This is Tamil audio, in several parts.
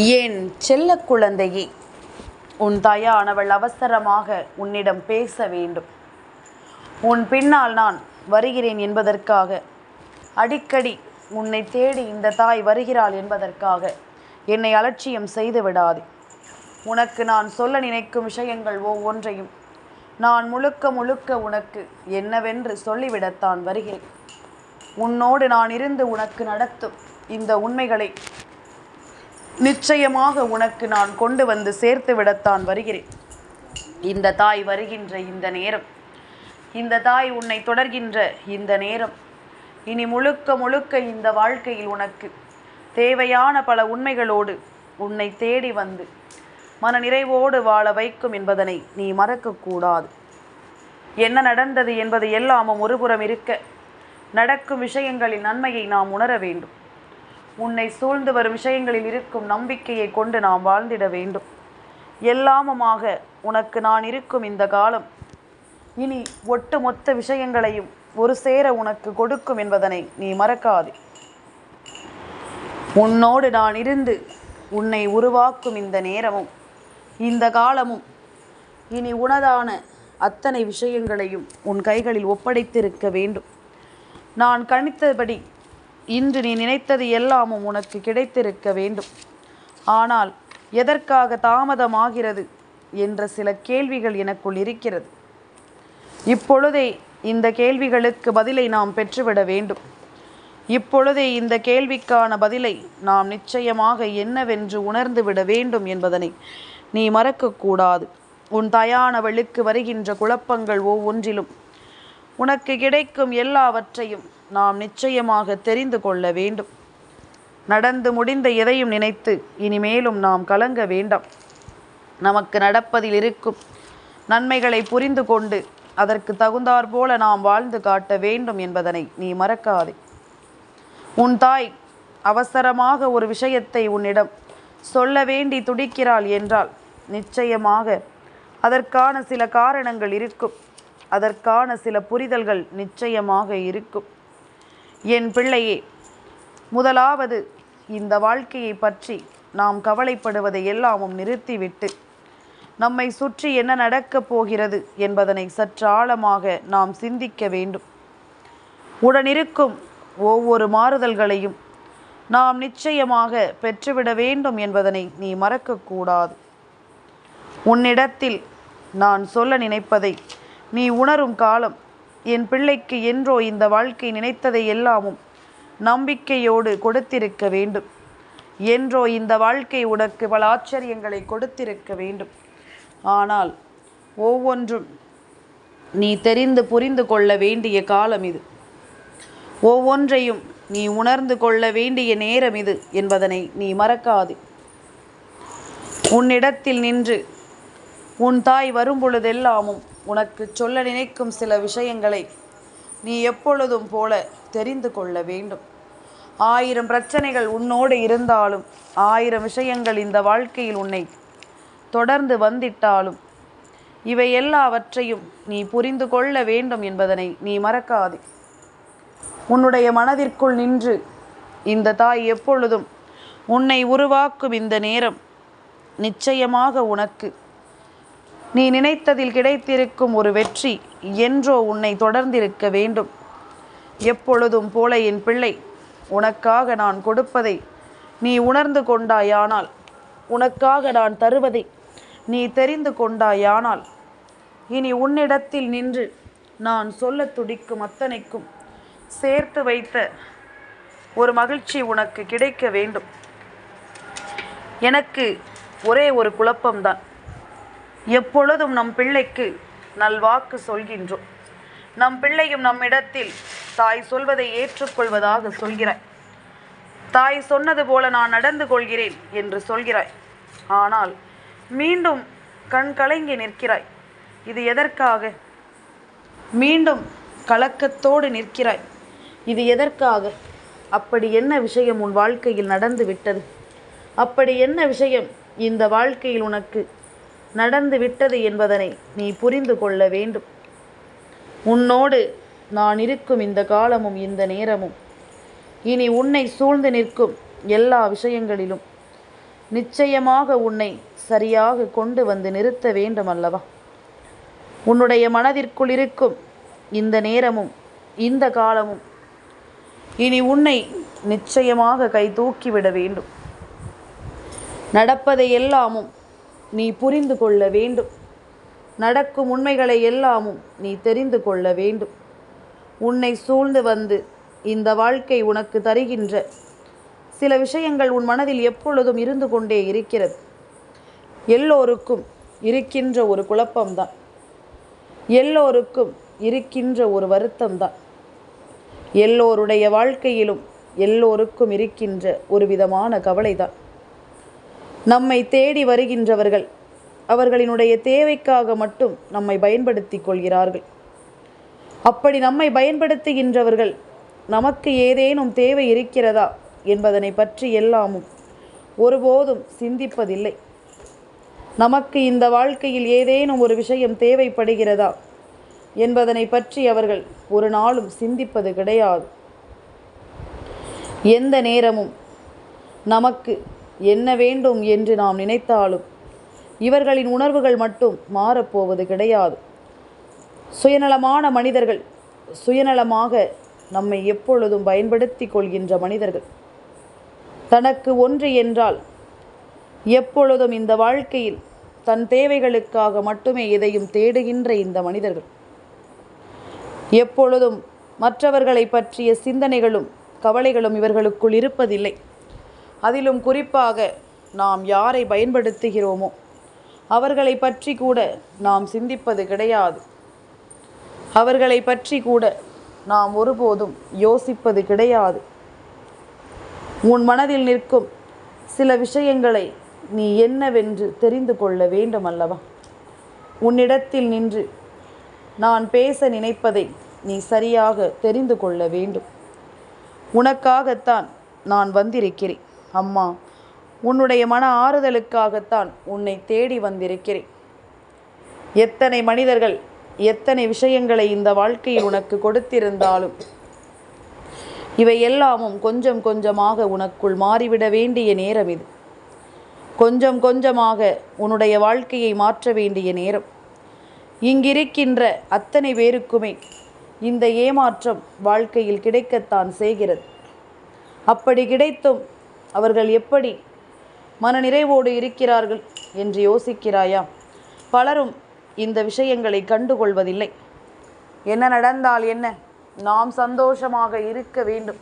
என் செல்ல குழந்தையே, உன் தாயானவள் அவசரமாக உன்னிடம் பேச வேண்டும். உன் பின்னால் நான் வருகிறேன் என்பதற்காக, அடிக்கடி உன்னை தேடி இந்த தாய் வருகிறாள் என்பதற்காக என்னை அலட்சியம் செய்து விடாது. உனக்கு நான் சொல்ல நினைக்கும் விஷயங்கள் ஒவ்வொன்றையும் நான் முழுக்க முழுக்க உனக்கு என்னவென்று சொல்லிவிடத்தான் வருகிறேன். உன்னோடு நான் இருந்து உனக்கு நடத்தும் இந்த உண்மைகளை நிச்சயமாக உனக்கு நான் கொண்டு வந்து சேர்த்து விடத்தான் வருகிறேன். இந்த தாய் வருகின்ற இந்த நேரம், இந்த தாய் உன்னை தொடர்கின்ற இந்த நேரம், இனி முழுக்க முழுக்க இந்த வாழ்க்கையில் உனக்கு தேவையான பல உண்மைகளோடு உன்னை தேடி வந்து மன நிறைவோடு வாழ வைக்கும் என்பதனை நீ மறக்கக்கூடாது. என்ன நடந்தது என்பது எல்லாமும் ஒருபுறம் இருக்க, நடக்கும் விஷயங்களின் நன்மையை நாம் உணர வேண்டும். உன்னை சூழ்ந்து வரும் விஷயங்களில் இருக்கும் நம்பிக்கையை கொண்டு நாம் வாழ்ந்திட வேண்டும். எல்லாமுமாக உனக்கு நான் இருக்கும் இந்த காலம் இனி ஒட்டுமொத்த விஷயங்களையும் ஒரு சேர உனக்கு கொடுக்கும் என்பதனை நீ மறக்காதே. உன்னோடு நான் இருந்து உன்னை உருவாக்கும் இந்த நேரமும் இந்த காலமும் இனி உனதான அத்தனை விஷயங்களையும் உன் கைகளில் ஒப்படைத்திருக்க வேண்டும். நான் கணித்தபடி இன்று நீ நினைத்தது எல்லாமும் உனக்கு கிடைத்திருக்க வேண்டும். ஆனால் எதற்காக தாமதமாகிறது என்ற சில கேள்விகள் எனக்குள் இருக்கிறது. இப்பொழுதே இந்த கேள்விகளுக்கு பதிலை நாம் பெற்றுவிட வேண்டும். இப்பொழுதே இந்த கேள்விக்கான பதிலை நாம் நிச்சயமாக என்னவென்று உணர்ந்து விட வேண்டும் என்பதனை நீ மறக்கக்கூடாது. உன் தாயானவளுக்கு வருகின்ற குழப்பங்கள் ஒவ்வொன்றிலும் உனக்கு கிடைக்கும் எல்லாவற்றையும் நாம் நிச்சயமாக தெரிந்து கொள்ள வேண்டும். நடந்து முடிந்த எதையும் நினைத்து இனிமேலும் நாம் கலங்க வேண்டாம். நமக்கு நடப்பதில் இருக்கும் நன்மைகளை புரிந்து கொண்டு அதற்கு தகுந்தாற்போல நாம் வாழ்ந்து காட்ட வேண்டும் என்பதனை நீ மறக்காதே. உன் தாய் அவசரமாக ஒரு விஷயத்தை உன்னிடம் சொல்ல வேண்டி துடிக்கிறாள் என்றால் நிச்சயமாக அதற்கான சில காரணங்கள் இருக்கும். அதற்கான சில புரிதல்கள் நிச்சயமாக இருக்கும். என் பிள்ளையே, முதலாவது இந்த வாழ்க்கையை பற்றி நாம் கவலைப்படுவதை எல்லாமும் நிறுத்திவிட்டு நம்மை சுற்றி என்ன நடக்கப் போகிறது என்பதனை சற்று ஆழமாக நாம் சிந்திக்க வேண்டும். உடனிருக்கும் ஒவ்வொரு மாறுதல்களையும் நாம் நிச்சயமாக பெற்றுவிட வேண்டும் என்பதனை நீ மறக்கக்கூடாது. உன்னிடத்தில் நான் சொல்ல நினைப்பதை நீ உணரும் காலம் என் பிள்ளைக்கு என்றோ இந்த வாழ்க்கை நினைத்ததை எல்லாமும் நம்பிக்கையோடு கொடுத்திருக்க வேண்டும். என்றோ இந்த வாழ்க்கை உனக்கு பல ஆச்சரியங்களை கொடுத்திருக்க வேண்டும். ஆனால் ஒவ்வொன்றும் நீ தெரிந்து புரிந்து கொள்ள வேண்டிய காலம் இது. ஒவ்வொன்றையும் நீ உணர்ந்து கொள்ள வேண்டிய நேரம் இது என்பதனை நீ மறக்காது. உன்னிடத்தில் நின்று உன் தாய் வரும் பொழுதெல்லாமும் உனக்கு சொல்ல நினைக்கும் சில விஷயங்களை நீ எப்பொழுதும் போல தெரிந்து கொள்ள வேண்டும். 1000 பிரச்சனைகள் உன்னோடு இருந்தாலும், 1000 விஷயங்கள் இந்த வாழ்க்கையில் உன்னை தொடர்ந்து வந்திட்டாலும், இவை எல்லாவற்றையும் நீ புரிந்து கொள்ள வேண்டும் என்பதனை நீ மறக்காதே. உன்னுடைய மனதிற்குள் நின்று இந்த தாய் எப்பொழுதும் உன்னை உருவாக்கும் இந்த நேரம் நிச்சயமாக உனக்கு நீ நினைத்ததில் கிடைத்திருக்கும் ஒரு வெற்றி என்றோ உன்னை தொடர்ந்திருக்க வேண்டும். எப்பொழுதும் போல என் பிள்ளை, உனக்காக நான் கொடுப்பதை நீ உணர்ந்து கொண்டாயானால், உனக்காக நான் தருவதை நீ தெரிந்து கொண்டாயானால், இனி உன்னிடத்தில் நின்று நான் சொல்ல துடிக்கும் அத்தனைக்கும் சேர்த்து வைத்த ஒரு மகிழ்ச்சி உனக்கு கிடைக்க வேண்டும். எனக்கு ஒரே ஒரு குழப்பம்தான். எப்பொழுதும் நம் பிள்ளைக்கு நல்வாக்கு சொல்கின்றோம். நம் பிள்ளையும் நம்மிடத்தில் தாய் சொல்வதை ஏற்றுக்கொள்வதாக சொல்கிறாய். தாய் சொன்னது போல நான் நடந்து கொள்கிறேன் என்று சொல்கிறாய். ஆனால் மீண்டும் கண் கலங்கி நிற்கிறாய். இது எதற்காக? மீண்டும் கலக்கத்தோடு நிற்கிறாய். இது எதற்காக? அப்படி என்ன விஷயம் உன் வாழ்க்கையில் நடந்து விட்டது? அப்படி என்ன விஷயம் இந்த வாழ்க்கையில் உனக்கு நடந்து விட்டது என்பதனை நீ புரிந்து கொள்ள வேண்டும். உன்னோடு நான் இருக்கும் இந்த காலமும் இந்த நேரமும் இனி உன்னை சூழ்ந்து நிற்கும் எல்லா விஷயங்களிலும் நிச்சயமாக உன்னை சரியாக கொண்டு வந்து நிறுத்த வேண்டும் அல்லவா? உன்னுடைய மனதிற்குள் இருக்கும் இந்த நேரமும் இந்த காலமும் இனி உன்னை நிச்சயமாக கை தூக்கிவிட வேண்டும். நடப்பதை எல்லாமும் நீ புரிந்து கொள்ள வேண்டும். நடக்கும் உண்மைகளை எல்லாமும் நீ தெரிந்து கொள்ள வேண்டும். உன்னை சூழ்ந்து வந்து இந்த வாழ்க்கை உனக்கு தருகின்ற சில விஷயங்கள் உன் மனதில் எப்பொழுதும் இருந்து கொண்டே இருக்கிறது. எல்லோருக்கும் இருக்கின்ற ஒரு குழப்பம்தான், எல்லோருக்கும் இருக்கின்ற ஒரு வருத்தம்தான், எல்லோருடைய வாழ்க்கையிலும் எல்லோருக்கும் இருக்கின்ற ஒரு விதமான கவலைதான். நம்மை தேடி வருகின்றவர்கள் அவர்களினுடைய தேவைக்காக மட்டும் நம்மை பயன்படுத்தி கொள்கிறார்கள். அப்படி நம்மை பயன்படுத்துகின்றவர்கள் நமக்கு ஏதேனும் தேவை இருக்கிறதா என்பதனை பற்றி எல்லாமும் ஒருபோதும் சிந்திப்பதில்லை. நமக்கு இந்த வாழ்க்கையில் ஏதேனும் ஒரு விஷயம் தேவைப்படுகிறதா என்பதனை பற்றி அவர்கள் ஒரு நாளும் சிந்திப்பது கிடையாது. எந்த நேரமும் நமக்கு என்ன வேண்டும் என்று நாம் நினைத்தாலும் இவர்களின் உணர்வுகள் மட்டும் மாறப்போவது கிடையாது. சுயநலமான மனிதர்கள், சுயநலமாக நம்மை எப்பொழுதும் பயன்படுத்தி கொள்கின்ற மனிதர்கள், தனக்கு ஒன்று என்றால் எப்பொழுதும் இந்த வாழ்க்கையில் தன் தேவைகளுக்காக மட்டுமே எதையும் தேடுகின்ற இந்த மனிதர்கள், எப்பொழுதும் மற்றவர்களை பற்றிய சிந்தனைகளும் கவலைகளும் இவர்களுக்குள் இருப்பதில்லை. அதிலும் குறிப்பாக நாம் யாரை பயன்படுத்துகிறோமோ அவர்களை பற்றி கூட நாம் சிந்திப்பது கிடையாது. அவர்களை பற்றி கூட நாம் ஒருபோதும் யோசிப்பது கிடையாது. உன் மனதில் நிற்கும் சில விஷயங்களை நீ என்னவென்று தெரிந்து கொள்ள வேண்டும் அல்லவா? உன்னிடத்தில் நின்று நான் பேச நினைப்பதை நீ சரியாக தெரிந்து கொள்ள வேண்டும். உனக்காகத்தான் நான் வந்திருக்கிறேன் அம்மா. உன்னுடைய மன ஆறுதலுக்காகத்தான் உன்னை தேடி வந்திருக்கிறேன். எத்தனை மனிதர்கள் எத்தனை விஷயங்களை இந்த வாழ்க்கையில் உனக்கு கொடுத்திருந்தாலும் இவை எல்லாமும் கொஞ்சம் கொஞ்சமாக உனக்குள் மாறிவிட வேண்டிய நேரம் இது. கொஞ்சம் கொஞ்சமாக உன்னுடைய வாழ்க்கையை மாற்ற வேண்டிய நேரம். இங்கிருக்கின்ற அத்தனை பேருக்குமே இந்த ஏமாற்றம் வாழ்க்கையில் கிடைக்கத்தான் செய்கிறது. அப்படி கிடைத்தும் அவர்கள் எப்படி மனநிறைவோடு இருக்கிறார்கள் என்று யோசிக்கிறாயா? பலரும் இந்த விஷயங்களை கண்டுகொள்வதில்லை. என்ன நடந்தால் என்ன, நாம் சந்தோஷமாக இருக்க வேண்டும்,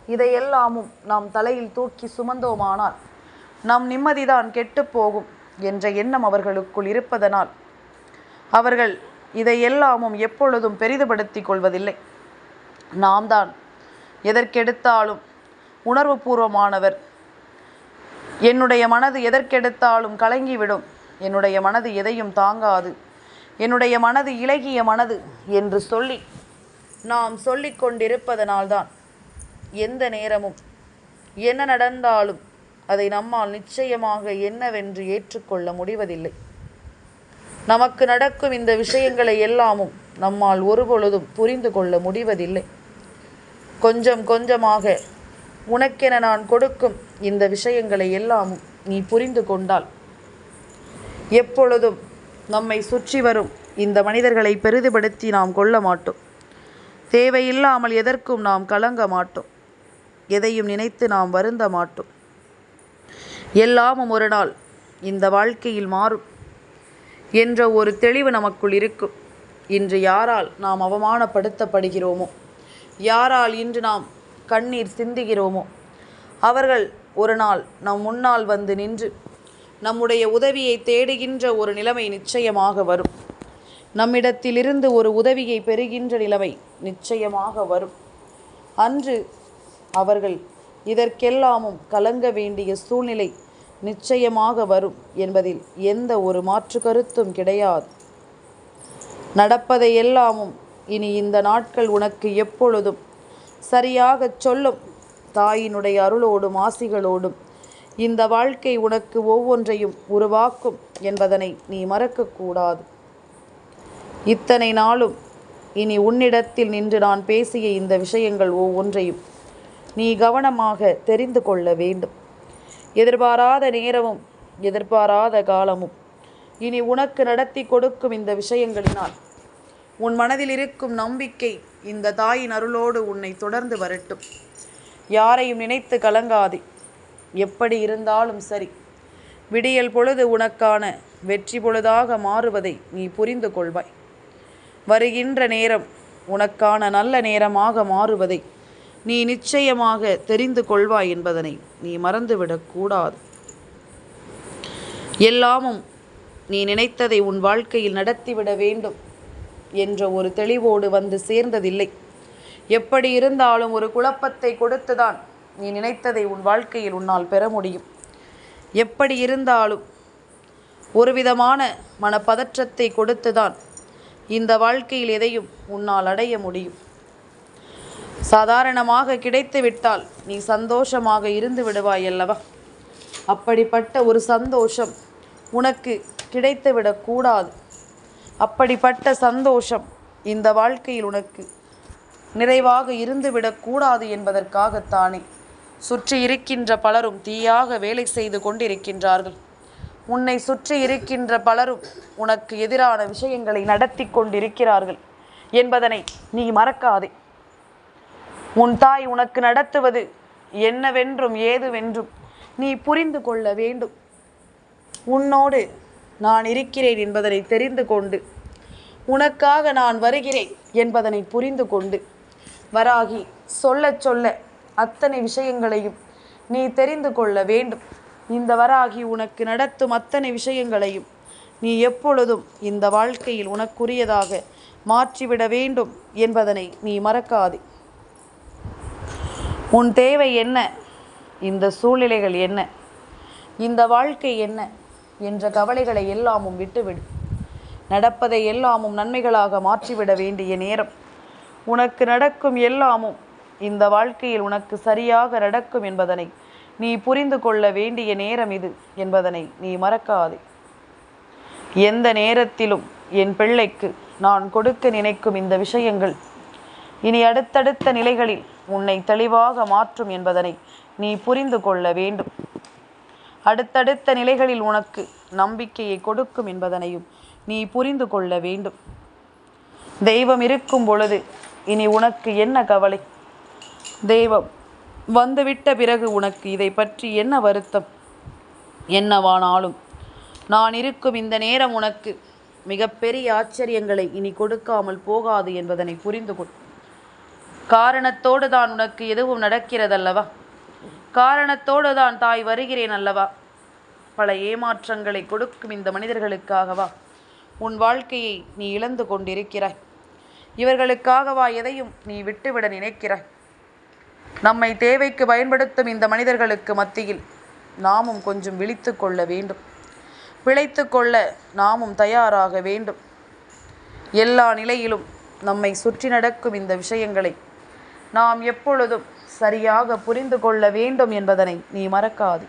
இதையெல்லாமும் நாம் தலையில் தூக்கி சுமந்தோமானால் நம் நிம்மதிதான் கெட்டுப்போகும் என்ற எண்ணம் அவர்களுக்குள் இருப்பதனால் அவர்கள் இதையெல்லாமும் எப்பொழுதும் பெரிதுபடுத்தி கொள்வதில்லை. நாம் தான் எதற்கெடுத்தாலும் உணர்வுபூர்வமானவர். என்னுடைய மனது எதற்கெடுத்தாலும் கலங்கிவிடும், என்னுடைய மனது எதையும் தாங்காது, என்னுடைய மனது இளகிய மனது என்று சொல்லி நாம் சொல்லிக் கொண்டிருப்பதனால்தான் எந்த நேரமும் என்ன நடந்தாலும் அதை நம்மால் நிச்சயமாக என்னவென்று ஏற்றுக்கொள்ள முடிவதில்லை. நமக்கு நடக்கும் இந்த விஷயங்களை எல்லாமும் நம்மால் ஒருபொழுதும் புரிந்து கொள்ள முடிவதில்லை. கொஞ்சம் கொஞ்சமாக உனக்கென நான் கொடுக்கும் இந்த விஷயங்களை எல்லாமும் நீ புரிந்து கொண்டால் எப்பொழுதும் நம்மை சுற்றி வரும் இந்த மனிதர்களை பெரிதுபடுத்தி நாம் கொள்ள மாட்டோம். தேவையில்லாமல் எதற்கும் நாம் கலங்க மாட்டோம். எதையும் நினைத்து நாம் வருந்த மாட்டோம். எல்லாமும் ஒரு நாள் இந்த வாழ்க்கையில் மாறும் என்ற ஒரு தெளிவு நமக்குள் இருக்கும். இன்று யாரால் நாம் அவமானப்படுத்தப்படுகிறோமோ, யாரால் இன்று நாம் கண்ணீர் சிந்துகிறோமோ அவர்கள் ஒரு நாள் நம் முன்னால் வந்து நின்று நம்முடைய உதவியை தேடுகின்ற ஒரு நிலைமை நிச்சயமாக வரும். நம்மிடத்திலிருந்து ஒரு உதவியை பெறுகின்ற நிலைமை நிச்சயமாக வரும். அன்று அவர்கள் இதற்கெல்லாமும் கலங்க வேண்டிய சூழ்நிலை நிச்சயமாக வரும் என்பதில் எந்த ஒரு மாற்று கருத்தும் கிடையாது. நடப்பதை எல்லாமும் இனி இந்த நாட்கள் உனக்கு எப்பொழுதும் சரியாக சொல்லும். தாயினுடைய அருளோடும் ஆசிகளோடும் இந்த வாழ்க்கை உனக்கு ஒவ்வொன்றையும் உருவாக்கும் என்பதனை நீ மறக்கக்கூடாது. இத்தனை நாளும் இனி உன்னிடத்தில் நின்று நான் பேசிய இந்த விஷயங்கள் ஒவ்வொன்றையும் நீ கவனமாக தெரிந்து கொள்ள வேண்டும். எதிர்பாராத நேரமும் எதிர்பாராத காலமும் இனி உனக்கு நடத்தி கொடுக்கும் இந்த விஷயங்களினால் உன் மனதில் இருக்கும் நம்பிக்கை இந்த தாயின் அருளோடு உன்னை தொடர்ந்து வரட்டும். யாரையும் நினைத்து கலங்காதே. எப்படி இருந்தாலும் சரி, விடியல் பொழுது உனக்கான வெற்றி பொழுதாக மாறுவதை நீ புரிந்து கொள்வாய். வருகின்ற நேரம் உனக்கான நல்ல நேரமாக மாறுவதை நீ நிச்சயமாக தெரிந்து கொள்வாய் என்பதனை நீ மறந்துவிடக்கூடாது. எல்லாமும் நீ நினைத்ததை உன் வாழ்க்கையில் நடத்திவிட வேண்டும் என்ற ஒரு தெளிவோடு வந்து சேர்ந்ததில்லை. எப்படி இருந்தாலும் ஒரு குழப்பத்தை கொடுத்துதான் நீ நினைத்ததை உன் வாழ்க்கையில் உன்னால் பெற முடியும். எப்படி இருந்தாலும் ஒரு விதமான மனப்பதற்றத்தை கொடுத்துதான் இந்த வாழ்க்கையில் எதையும் உன்னால் அடைய முடியும். சாதாரணமாக கிடைத்து விட்டால் நீ சந்தோஷமாக இருந்து விடுவாய் அல்லவா? அப்படிப்பட்ட ஒரு சந்தோஷம் உனக்கு கிடைத்துவிடக்கூடாது. அப்படிப்பட்ட சந்தோஷம் இந்த வாழ்க்கையில் உனக்கு நிறைவாக இருந்துவிடக்கூடாது என்பதற்காகத்தானே சுற்றி இருக்கின்ற பலரும் தீயாக வேலை செய்து கொண்டிருக்கின்றார்கள். உன்னை சுற்றி இருக்கின்ற பலரும் உனக்கு எதிரான விஷயங்களை நடத்தி கொண்டிருக்கிறார்கள் என்பதனை நீ மறக்காதே. உன் தாய் உனக்கு நடத்துவது என்னவென்றும் ஏதுவென்றும் நீ புரிந்து கொள்ள வேண்டும். உன்னோடு நான் இருக்கிறேன் என்பதனை தெரிந்து கொண்டு, உனக்காக நான் வருகிறேன் என்பதனை புரிந்து கொண்டு, வராகி சொல்ல சொல்ல அத்தனை விஷயங்களையும் நீ தெரிந்து கொள்ள வேண்டும். இந்த வராகி உனக்கு நடத்தும் அத்தனை விஷயங்களையும் நீ எப்பொழுதும் இந்த வாழ்க்கையில் உனக்குரியதாக மாற்றிவிட வேண்டும் என்பதனை நீ மறக்காதே. உன் தேவை என்ன, இந்த சூழ்நிலைகள் என்ன, இந்த வாழ்க்கை என்ன என்ற கவலைகளை எல்லாமும் விட்டுவிடு. நடப்பதை எல்லாமும் நன்மைகளாக மாற்றிவிட வேண்டிய நேரம். உனக்கு நடக்கும் எல்லாமும் இந்த வாழ்க்கையில் உனக்கு சரியாக நடக்கும் என்பதனை நீ புரிந்து கொள்ள வேண்டிய நேரம் இது என்பதனை நீ மறக்காதே. எந்த நேரத்திலும் என் பிள்ளைக்கு நான் கொடுக்க நினைக்கும் இந்த விஷயங்கள் இனி அடுத்தடுத்த நிலைகளில் உன்னை தெளிவாக மாற்றும் என்பதனை நீ புரிந்து கொள்ள வேண்டும். அடுத்தடுத்த நிலைகளில் உனக்கு நம்பிக்கையை கொடுக்கும் என்பதனையும் நீ புரிந்து கொள்ள வேண்டும். தெய்வம் இருக்கும் பொழுது இனி உனக்கு என்ன கவலை? தெய்வம் வந்துவிட்ட பிறகு உனக்கு இதை பற்றி என்ன வருத்தம்? என்னவானாலும் நான் இருக்கும் இந்த நேரம் உனக்கு மிகப்பெரிய ஆச்சரியங்களை இனி கொடுக்காமல் போகாது என்பதனை புரிந்து கொள். காரணத்தோடு தான் உனக்கு எதுவும் நடக்கிறதல்லவா? காரணத்தோடு தான் தாய் வருகிறேன் அல்லவா? பல ஏமாற்றங்களை கொடுக்கும் இந்த மனிதர்களுக்காகவா உன் வாழ்க்கையை நீ இழந்து கொண்டிருக்கிறாய்? இவர்களுக்காகவா எதையும் நீ விட்டுவிட நினைக்கிறாய்? நம்மை தேவைக்கு பயன்படுத்தும் இந்த மனிதர்களுக்கு மத்தியில் நாமும் கொஞ்சம் விழித்து கொள்ள வேண்டும். பிழைத்து கொள்ள நாமும் தயாராக வேண்டும். எல்லா நிலையிலும் நம்மை சுற்றி நடக்கும் இந்த விஷயங்களை நாம் எப்பொழுதும் சரியாக புரிந்து கொள்ள வேண்டும் என்பதனை நீ மறக்காது.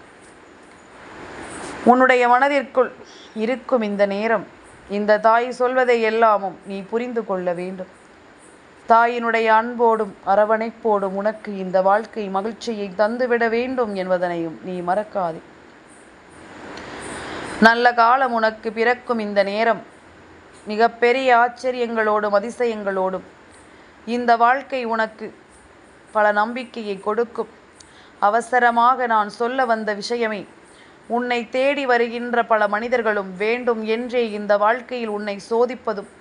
உன்னுடைய மனதிற்குள் இருக்கும் இந்த நேரம், இந்த தாய் சொல்வதை எல்லாமும் நீ புரிந்து கொள்ள வேண்டும். தாயினுடைய அன்போடும் அரவணைப்போடும் உனக்கு இந்த வாழ்க்கை மகிழ்ச்சியை தந்துவிட வேண்டும் என்பதனையும் நீ மறக்காதே. நல்ல காலம் உனக்கு பிறக்கும் இந்த நேரம் மிகப்பெரிய ஆச்சரியங்களோடும் அதிசயங்களோடும் இந்த வாழ்க்கை உனக்கு பல நம்பிக்கையை கொடுக்கும். அவசரமாக நான் சொல்ல வந்த விஷயமே, உன்னை தேடி வருகின்ற பல மனிதர்களும் வேண்டும் என்றே இந்த வாழ்க்கையில் உன்னை சோதிப்பதும்,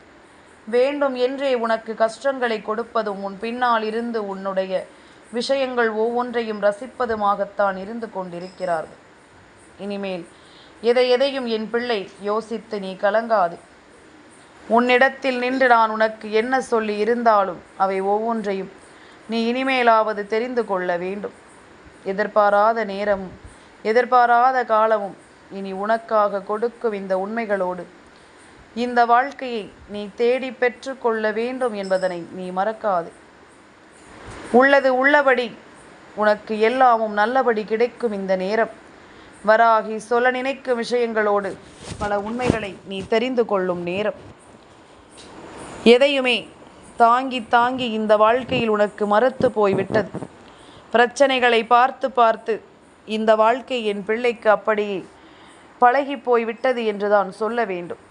வேண்டும் என்றே உனக்கு கஷ்டங்களை கொடுப்பதும், உன் பின்னால் இருந்து உன்னுடைய விஷயங்கள் ஒவ்வொன்றையும் ரசிப்பதுமாகத்தான் இருந்து கொண்டிருக்கிறார்கள். இனிமேல் எதையும் என் பிள்ளை யோசித்து நீ கலங்காது. உன்னிடத்தில் நின்று நான் உனக்கு என்ன சொல்லி இருந்தாலும் அவை ஒவ்வொன்றையும் நீ இனிமேலாவது தெரிந்து கொள்ள வேண்டும். எதிர்பாராத நேரமும் எதிர்பாராத காலமும் இனி உனக்காக கொடுக்கும் இந்த உண்மைகளோடு இந்த வாழ்க்கையை நீ தேடி பெற்று கொள்ள வேண்டும் என்பதனை நீ மறக்காது. உள்ளது உள்ளபடி உனக்கு எல்லாமும் நல்லபடி கிடைக்கும் இந்த நேரம். வராகி சொல்ல நினைக்கும் விஷயங்களோடு பல உண்மைகளை நீ தெரிந்து கொள்ளும் நேரம். எதையுமே தாங்கி தாங்கி இந்த வாழ்க்கையில் உனக்கு மறத்து போய்விட்டது. பிரச்சனைகளை பார்த்து பார்த்து இந்த வாழ்க்கை என் பிள்ளைக்கு அப்படியே பழகி போய்விட்டது என்றுதான் சொல்ல வேண்டும்.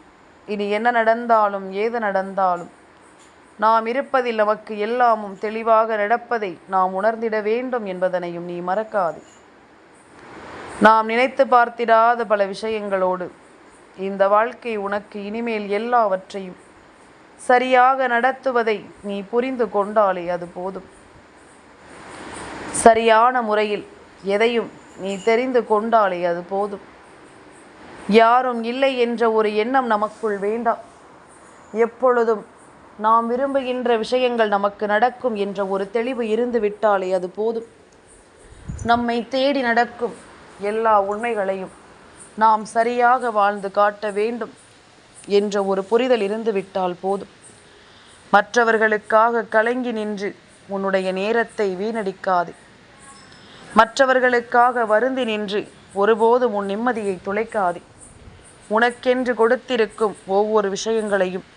இனி என்ன நடந்தாலும் ஏது நடந்தாலும் நாம் இருப்பதில் நமக்கு எல்லாமும் தெளிவாக நடப்பதை நாம் உணர்ந்திட வேண்டும் என்பதனையும் நீ மறக்காது. நாம் நினைத்து பார்த்திடாத பல விஷயங்களோடு இந்த வாழ்க்கை உனக்கு இனிமேல் எல்லாவற்றையும் சரியாக நடத்துவதை நீ புரிந்து கொண்டாலே அது போதும். சரியான முறையில் எதையும் நீ தெரிந்து கொண்டாலே அது போதும். யாரும் இல்லை என்ற ஒரு எண்ணம் நமக்குள் வேண்டாம். எப்பொழுதும் நாம் விரும்புகின்ற விஷயங்கள் நமக்கு நடக்கும் என்ற ஒரு தெளிவு இருந்து விட்டாலே அது போதும். நம்மை தேடி நடக்கும் எல்லா உண்மைகளையும் நாம் சரியாக வாழ்ந்து காட்ட வேண்டும் என்ற ஒரு புரிதல் இருந்து விட்டால் போதும். மற்றவர்களுக்காக கலங்கி நின்று உன்னுடைய நேரத்தை வீணடிக்காது. மற்றவர்களுக்காக வருந்தி நின்று ஒருபோதும் உன் நிம்மதியை துளைக்காதே. உனக்கென்று கொடுத்திருக்கும் ஒவ்வொரு விஷயங்களையும்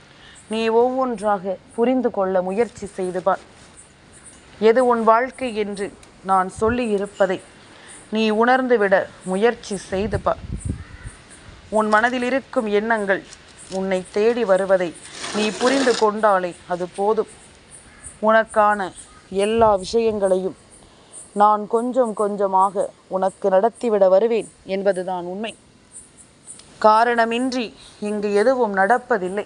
நீ ஒவ்வொன்றாக புரிந்து கொள்ள முயற்சி செய்து பார். எது உன் வாழ்க்கை என்று நான் சொல்லி இருப்பதை நீ உணர்ந்துவிட முயற்சி செய்து பார். உன் மனதில் இருக்கும் எண்ணங்கள் உன்னை தேடி வருவதை நீ புரிந்து கொண்டாலே அது போதும். உனக்கான எல்லா விஷயங்களையும் நான் கொஞ்சம் கொஞ்சமாக உனக்கு நடத்திவிட வருவேன் என்பதுதான் உண்மை. காரணமின்றி இங்கு எதுவும் நடப்பதில்லை.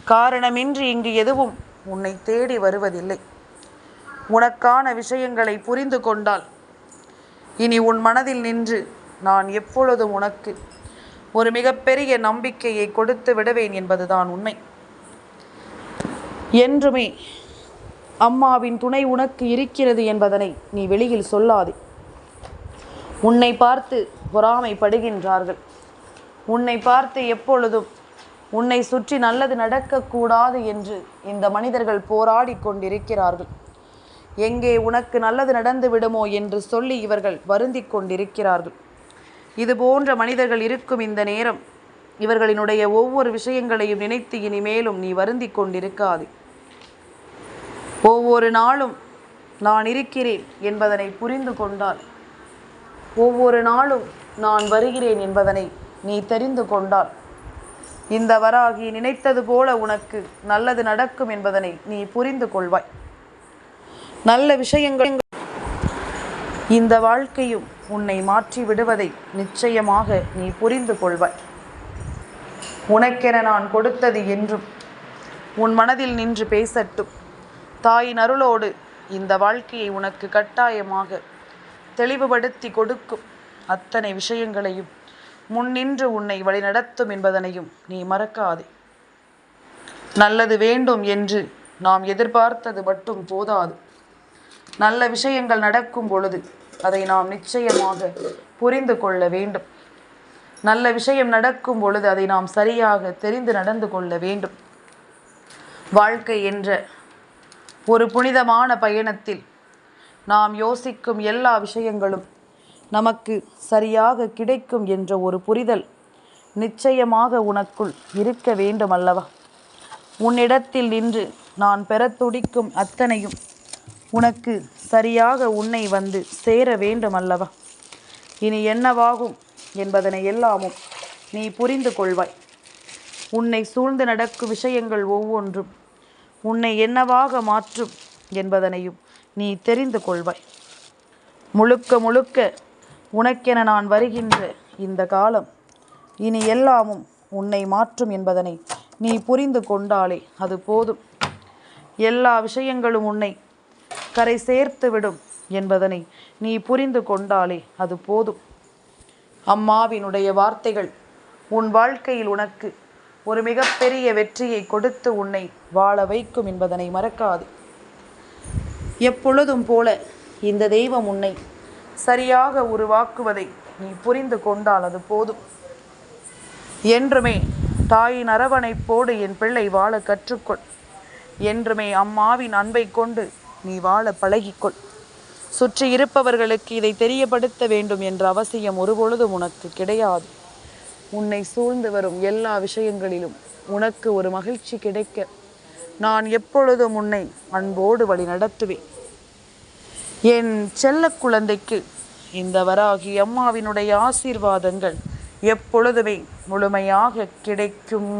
காரணமின்றி இங்கு எதுவும் உன்னை தேடி வருவதில்லை. உனக்கான விஷயங்களை புரிந்து கொண்டால் இனி உன் மனதில் நின்று நான் எப்பொழுதும் உனக்கு ஒரு மிகப்பெரிய நம்பிக்கையை கொடுத்து விடுவேன் என்பதுதான் உண்மை. என்றுமே அம்மாவின் துணை உனக்கு இருக்கிறது என்பதனை நீ வெளியில் சொல்லாதே. உன்னை பார்த்து பொறாமைப்படுகின்றார்கள். உன்னை பார்த்து எப்பொழுதும் உன்னை சுற்றி நல்லது நடக்கக்கூடாது என்று இந்த மனிதர்கள் போராடி கொண்டிருக்கிறார்கள். எங்கே உனக்கு நல்லது நடந்து விடுமோ என்று சொல்லி இவர்கள் வருந்தி கொண்டிருக்கிறார்கள். இது போன்ற மனிதர்கள் இருக்கும் இந்த நேரம் இவர்களினுடைய ஒவ்வொரு விஷயங்களையும் நினைத்து இனிமேலும் நீ வருந்தி கொண்டிருக்காது. ஒவ்வொரு நாளும் நான் இருக்கிறேன் என்பதனை புரிந்து கொண்டால், ஒவ்வொரு நாளும் நான் வருகிறேன் என்பதனை நீ தெரிந்து கொண்டால், இந்த வராகி நினைத்தது போல உனக்கு நல்லது நடக்கும் என்பதனை நீ புரிந்து கொள்வாய். நல்ல விஷயங்கள் இந்த வாழ்க்கையும் உன்னை மாற்றி விடுவதை நிச்சயமாக நீ புரிந்து கொள்வாய். உனக்கென நான் கொடுத்தது என்றும் உன் மனதில் நின்று பேசட்டும். தாயின் அருளோடு இந்த வாழ்க்கையை உனக்கு கட்டாயமாக தெளிவுபடுத்தி கொடுக்கும் அத்தனை விஷயங்களையும் முன்னின்று உன்னை வழிநடத்தும் என்பதனையும் நீ மறக்காதே. நல்லது வேண்டும் என்று நாம் எதிர்பார்த்தது மட்டும் போதாது. நல்ல விஷயங்கள் நடக்கும் பொழுது அதை நாம் நிச்சயமாக புரிந்து கொள்ள வேண்டும். நல்ல விஷயம் நடக்கும் பொழுது அதை நாம் சரியாக தெரிந்து நடந்து கொள்ள வேண்டும். வாழ்க்கை என்ற ஒரு புனிதமான பயணத்தில் நாம் யோசிக்கும் எல்லா விஷயங்களும் நமக்கு சரியாக கிடைக்கும் என்ற ஒரு புரிதல் நிச்சயமாக உனக்குள் இருக்க வேண்டும் அல்லவா? உன்னிடத்தில் நின்று நான் பெற துடிக்கும் அத்தனையும் உனக்கு சரியாக உன்னை வந்து சேர வேண்டும் அல்லவா? இனி என்னவாகும் என்பதனை எல்லாமும் நீ புரிந்து கொள்வாய். உன்னை சூழ்ந்து நடக்கும் விஷயங்கள் ஒவ்வொன்றும் உன்னை என்னவாக மாற்றும் என்பதனையும் நீ தெரிந்து கொள்வாய். முழுக்க முழுக்க உனக்கென நான் வருகின்ற இந்த காலம் இனி எல்லாமும் உன்னை மாற்றும் என்பதனை நீ புரிந்து கொண்டாலே அது போதும். எல்லா விஷயங்களும் உன்னை கரை சேர்த்து விடும் என்பதனை நீ புரிந்து கொண்டாலே அது போதும். அம்மாவினுடைய வார்த்தைகள் உன் வாழ்க்கையில் உனக்கு ஒரு மிகப்பெரிய வெற்றியை கொடுத்து உன்னை வாழ வைக்கும் என்பதனை மறக்காது. எப்பொழுதும் போல இந்த தெய்வம் உன்னை சரியாக உருவாக்குவதை நீ புரிந்து கொண்டால் அது போதும். என்றுமே தாயின் அரவணைப்போடு என் பிள்ளை வாழ கற்றுக்கொள். என்றுமே அம்மாவின் அன்பை கொண்டு நீ வாழ பழகிக்கொள். சுற்றி இருப்பவர்களுக்கு இதை தெரியப்படுத்த வேண்டும் என்ற அவசியம் ஒருபொழுதும் உனக்கு கிடையாது. உன்னை சூழ்ந்து வரும் எல்லா விஷயங்களிலும் உனக்கு ஒரு மகிழ்ச்சி கிடைக்க நான் எப்பொழுதும் உன்னை அன்போடு வழி நடத்துவேன். என் செல்ல குழந்தைக்கு இந்த வராகி அம்மாவினுடைய ஆசீர்வாதங்கள் எப்பொழுதுமே முழுமையாக கிடைக்கும்.